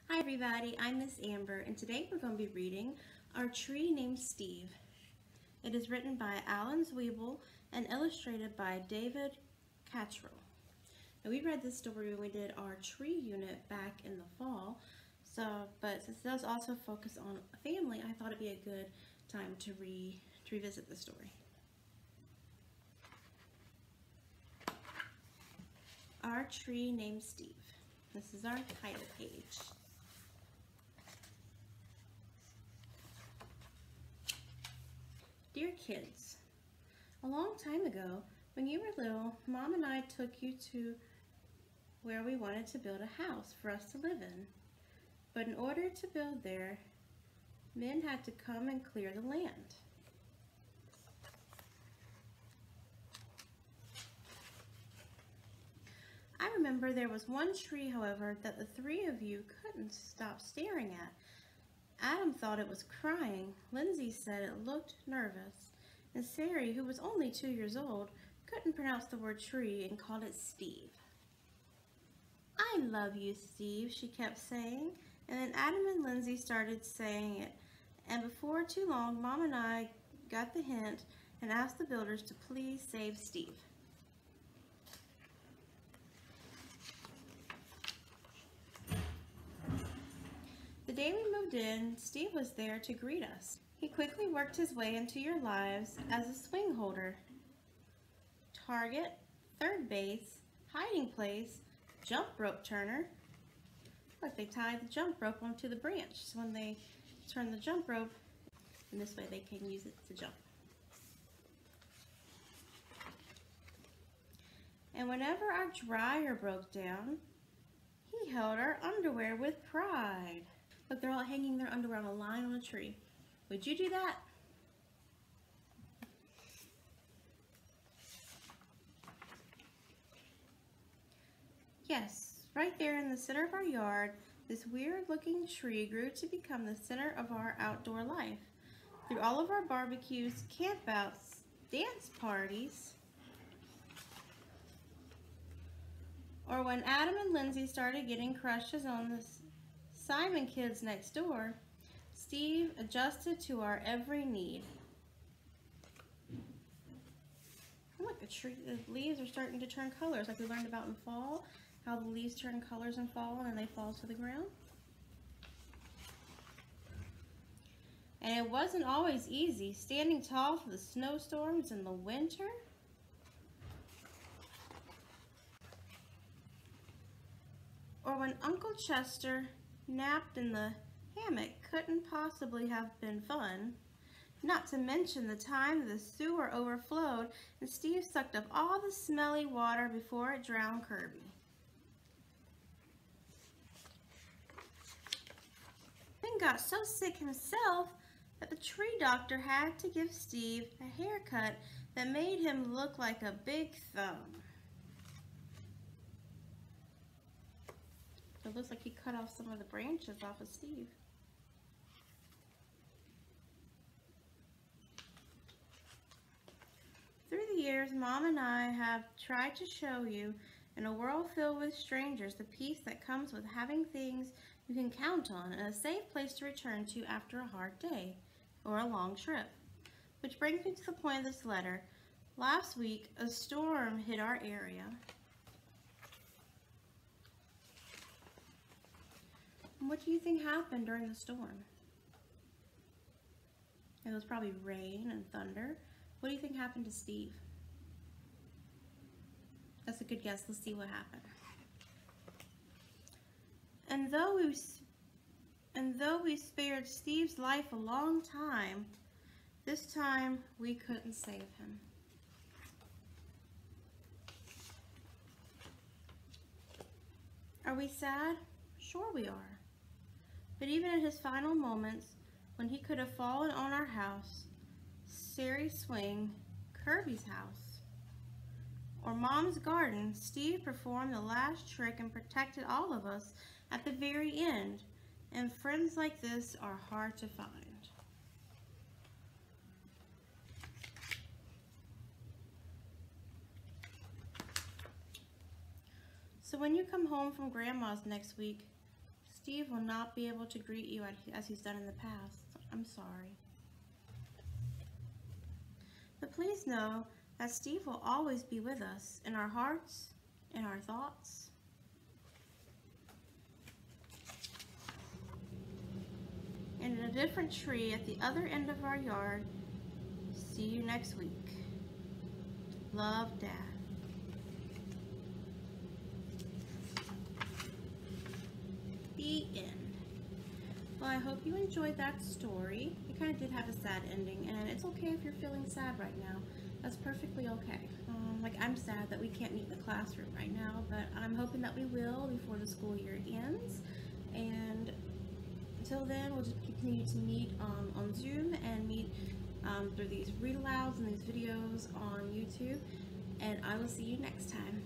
Hi everybody, I'm Miss Amber and today we're going to be reading Our Tree Named Steve. It is written by Alan Zweibel and illustrated by David Cattrall. Now we read this story when we did our tree unit back in the fall, but since it does also focus on a family, I thought it'd be a good time to revisit the story. Our Tree Named Steve. This is our title page. Dear kids, a long time ago, when you were little, Mom and I took you to where we wanted to build a house for us to live in. But in order to build there, men had to come and clear the land. I remember there was one tree, however, that the three of you couldn't stop staring at. Adam thought it was crying, Lindsay said it looked nervous, and Sari, who was only 2 years old, couldn't pronounce the word tree and called it Steve. I love you, Steve, she kept saying, and then Adam and Lindsay started saying it, and before too long, Mom and I got the hint and asked the builders to please save Steve. The day we moved in, Steve was there to greet us. He quickly worked his way into your lives as a swing holder, target, third base, hiding place, jump rope turner. Look, they tied the jump rope onto the branch, so when they turn the jump rope, and this way they can use it to jump. And whenever our dryer broke down, he held our underwear with pride. Look, they're all hanging their underwear on a line on a tree. Would you do that? Yes, right there in the center of our yard, this weird-looking tree grew to become the center of our outdoor life. Through all of our barbecues, campouts, dance parties, or when Adam and Lindsay started getting crushes on the Simon kids next door, Steve adjusted to our every need. And look, the leaves are starting to turn colors, like we learned about in fall, how the leaves turn colors in fall and then they fall to the ground. And it wasn't always easy, standing tall for the snowstorms in the winter. Or when Uncle Chester napped in the hammock couldn't possibly have been fun. Not to mention the time the sewer overflowed and Steve sucked up all the smelly water before it drowned Kirby. Then got so sick himself that the tree doctor had to give Steve a haircut that made him look like a big thumb. It looks like he cut off some of the branches off of Steve. Through the years, Mom and I have tried to show you, in a world filled with strangers, the peace that comes with having things you can count on and a safe place to return to after a hard day or a long trip. Which brings me to the point of this letter. Last week, a storm hit our area. What do you think happened during the storm? It was probably rain and thunder. What do you think happened to Steve? That's a good guess. Let's see what happened. And though we spared Steve's life a long time, this time we couldn't save him. Are we sad? Sure we are. But even in his final moments, when he could have fallen on our house, Sari's swing, Kirby's house, or Mom's garden, Steve performed the last trick and protected all of us at the very end, and friends like this are hard to find. So when you come home from Grandma's next week, Steve will not be able to greet you as he's done in the past. I'm sorry. But please know that Steve will always be with us in our hearts, in our thoughts. And in a different tree at the other end of our yard. See you next week. Love, Dad. The end. Well, I hope you enjoyed that story. It kind of did have a sad ending, and it's okay if you're feeling sad right now. That's perfectly okay. Like, I'm sad that we can't meet in the classroom right now, but I'm hoping that we will before the school year ends. And until then, we'll just continue to meet on Zoom and meet through these read-alouds and these videos on YouTube. And I will see you next time.